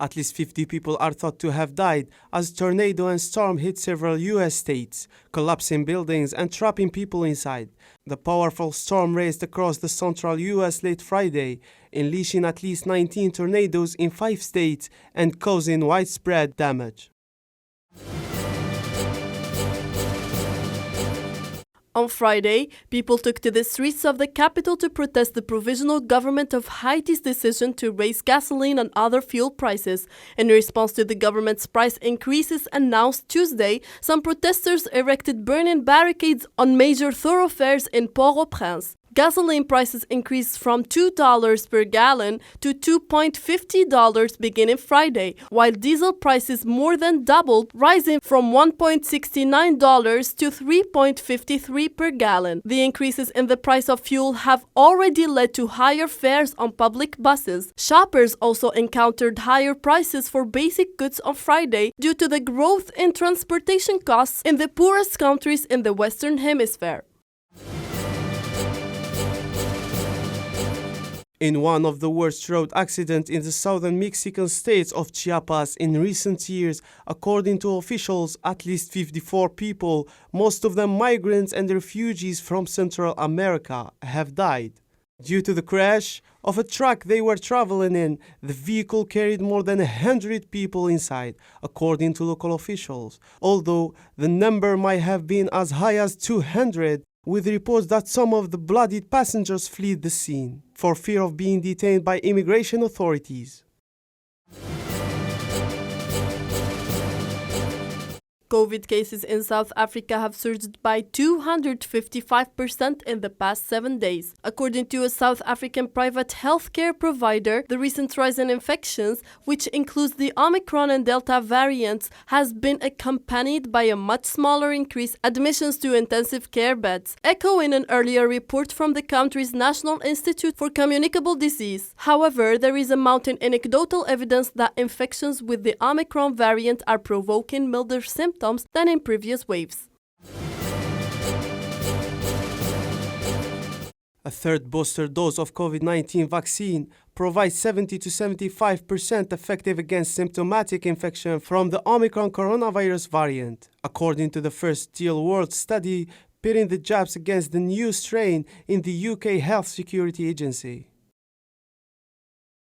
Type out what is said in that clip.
At least 50 people are thought to have died as a tornado and storm hit several U.S. states, collapsing buildings and trapping people inside. The powerful storm raced across the central U.S. late Friday, unleashing at least 19 tornadoes in 5 states and causing widespread damage. On Friday, people took to the streets of the capital to protest the provisional government of Haiti's decision to raise gasoline and other fuel prices. In response to the government's price increases announced Tuesday, some protesters erected burning barricades on major thoroughfares in Port-au-Prince. Gasoline prices increased from $2 per gallon to $2.50 beginning Friday, while diesel prices more than doubled, rising from $1.69 to $3.53 per gallon. The increases in the price of fuel have already led to higher fares on public buses. Shoppers also encountered higher prices for basic goods on Friday due to the growth in transportation costs in the poorest countries in the Western Hemisphere. In one of the worst road accidents in the southern Mexican state of Chiapas in recent years, according to officials, at least 54 people, most of them migrants and refugees from Central America, have died. Due to the crash of a truck they were traveling in, the vehicle carried more than 100 people inside, according to local officials, although the number might have been as high as 200, with reports that some of the bloodied passengers fled the scene for fear of being detained by immigration authorities. COVID cases in South Africa have surged by 255% in the past 7 days. According to a South African private healthcare provider, the recent rise in infections, which includes the Omicron and Delta variants, has been accompanied by a much smaller increase in admissions to intensive care beds, echoing an earlier report from the country's National Institute for Communicable Disease. However, there is a mounting anecdotal evidence that infections with the Omicron variant are provoking milder symptoms than in previous waves. A third booster dose of COVID-19 vaccine provides 70 to 75% effective against symptomatic infection from the Omicron coronavirus variant, according to the first real-world study pitting the jabs against the new strain in the UK Health Security Agency.